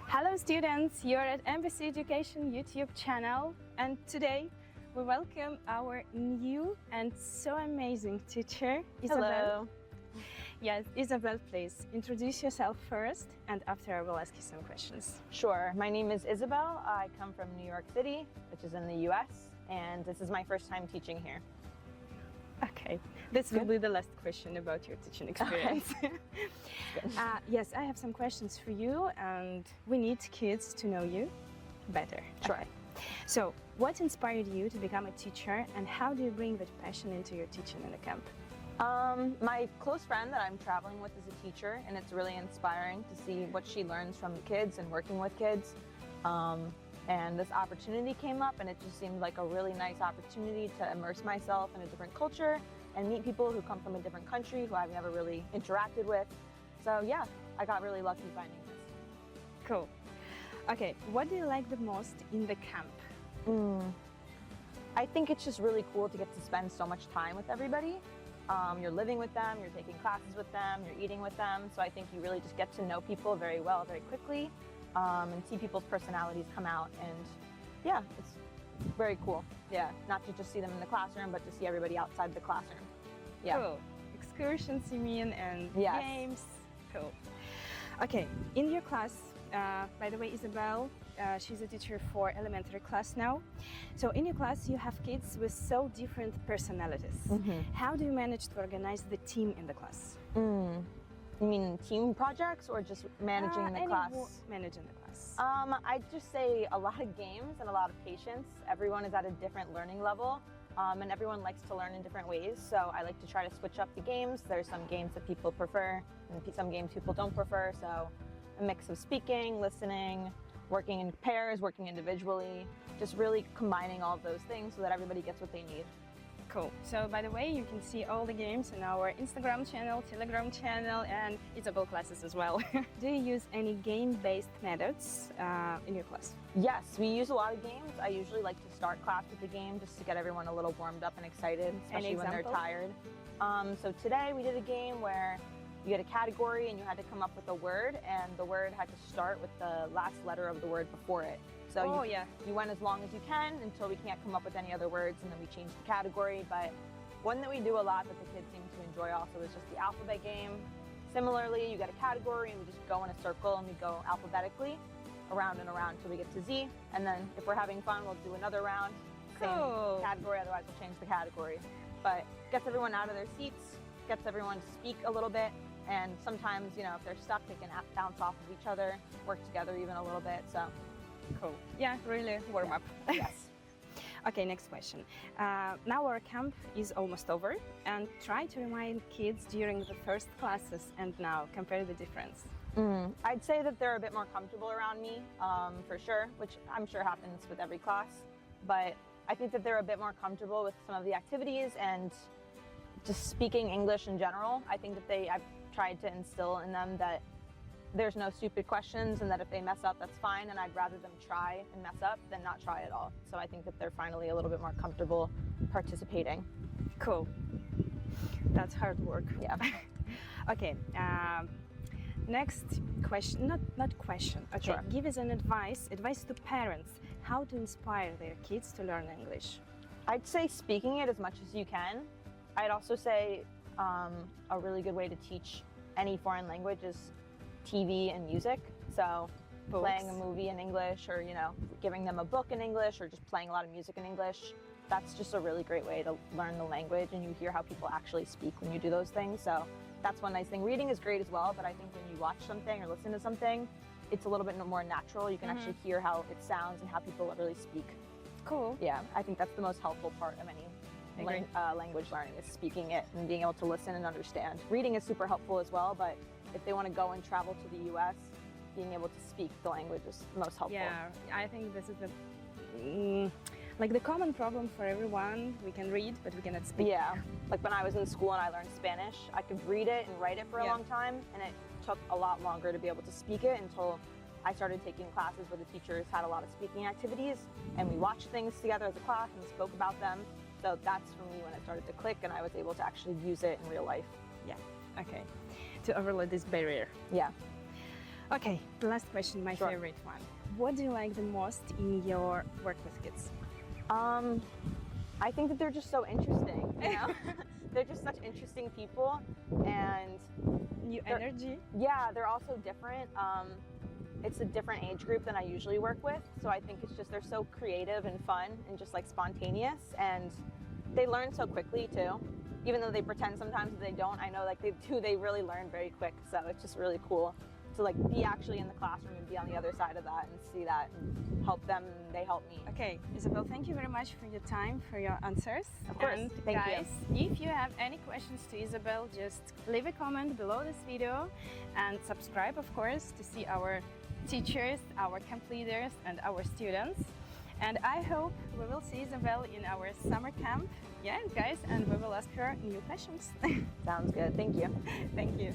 Hello students, you're at Embassy Education YouTube channel, and today we welcome our new and so amazing teacher, Isabel. Hello. Yes, Isabel, please introduce yourself first, and after I will ask you some questions. Sure. My name is Isabel. I come from New York City, which is in the US, and this is my first time teaching here. Okay, this will be the last question about your teaching experience. Yes, I have some questions for you, and we need kids to know you better. Sure. Okay. So, what inspired you to become a teacher, and how do you bring that passion into your teaching in the camp? My close friend that I'm traveling with is a teacher, and it's really inspiring to see what she learns from kids and working with kids. And this opportunity came up, and it just seemed like a really nice opportunity to immerse myself in a different culture and meet people who come from a different country who I've never really interacted with. So yeah, I got really lucky finding this. Cool. Okay, what do you like the most in the camp? I think it's just really cool to get to spend so much time with everybody. You're living with them, you're taking classes with them, you're eating with them. So I think you really just get to know people very well, very quickly. And see people's personalities come out, and yeah, it's very cool. Yeah, not to just see them in the classroom, but to see everybody outside the classroom. Yeah. Cool. Excursions, you mean, and Yes. games. Cool. Okay, in your class, by the way, Isabel, she's a teacher for elementary class now. So in your class, you have kids with so different personalities. How do you manage to organize the team in the class? You mean team projects or just managing the class? Managing the class. I'd just say a lot of games and a lot of patience. Everyone is at a different learning level, and everyone likes to learn in different ways. So I like to try to switch up the games. There's some games that people prefer, and some games people don't prefer. So a mix of speaking, listening, working in pairs, working individually, just really combining all of those things so that everybody gets what they need. Cool. So by the way, you can see all the games in our Instagram channel, Telegram channel, and Isabel classes as well. Do you use any game-based methods in your class? Yes, we use a lot of games. I usually like to start class with a game just to get everyone a little warmed up and excited, especially when they're tired. So today we did a game where you had a category and you had to come up with a word, and the word had to start with the last letter of the word before it. So you went as long as you can until we can't come up with any other words, and then we change the category. But one that we do a lot that the kids seem to enjoy also is just the alphabet game. Similarly, you get a category and we just go in a circle and we go alphabetically around and around until we get to Z. And then if we're having fun, we'll do another round, same category, otherwise we'll change the category. But gets everyone out of their seats, gets everyone to speak a little bit. And sometimes, you know, if they're stuck, they can bounce off of each other, work together even a little bit. So. Cool. Yeah, really warm up. Yes. Okay, next question. Now our camp is almost over, and try to remind kids during the first classes and now, compare the difference. I'd say that they're a bit more comfortable around me, for sure, which I'm sure happens with every class. But I think that they're a bit more comfortable with some of the activities and just speaking English in general. I think that I've tried to instill in them that there's no stupid questions, and that if they mess up, that's fine, and I'd rather them try and mess up than not try at all. So I think that they're finally a little bit more comfortable participating. Cool. That's hard work. Yeah. Okay. Next question, not question. Okay. Sure. Give us an advice to parents how to inspire their kids to learn English. I'd say speaking it as much as you can. I'd also say a really good way to teach any foreign language is TV and music. So playing a movie in English, or, you know, giving them a book in English, or just playing a lot of music in English. That's just a really great way to learn the language, and you hear how people actually speak when you do those things. So that's one nice thing. Reading is great as well, but I think when you watch something or listen to something, it's a little bit more natural. You can actually hear how it sounds and how people really speak. Cool. Yeah, I think that's the most helpful part of any language learning, is speaking it and being able to listen and understand. Reading is super helpful as well, but if they want to go and travel to the US, being able to speak the language is most helpful. Yeah, I think this is the common problem for everyone. We can read, but we cannot speak. Yeah, like when I was in school and I learned Spanish, I could read it and write it for a long time, and it took a lot longer to be able to speak it until I started taking classes where the teachers had a lot of speaking activities, and we watched things together as a class and spoke about them. So that's for me when it started to click, and I was able to actually use it in real life. Yeah, okay. To overlay this barrier. Yeah. Okay, the last question, my Sure. favorite one. What do you like the most in your work with kids? I think that they're just so interesting, you know? They're just such interesting people, and New They're- energy? yeah, they're also different. It's a different age group than I usually work with, so I think it's just they're so creative and fun and just like spontaneous, and they learn so quickly too. Even though they pretend sometimes that they don't, I know like they do, they really learn very quick, so it's just really cool to like be actually in the classroom and be on the other side of that and see that and help them and they help me. Okay, Isabel, thank you very much for your time, for your answers. Of course, And thank you. guys, if you have any questions to Isabel, just leave a comment below this video and subscribe, of course, to see our teachers, our camp leaders, and our students. And I hope we will see Isabel in our summer camp. Yeah, guys, and we will ask her new questions. Sounds good. Thank you. Thank you.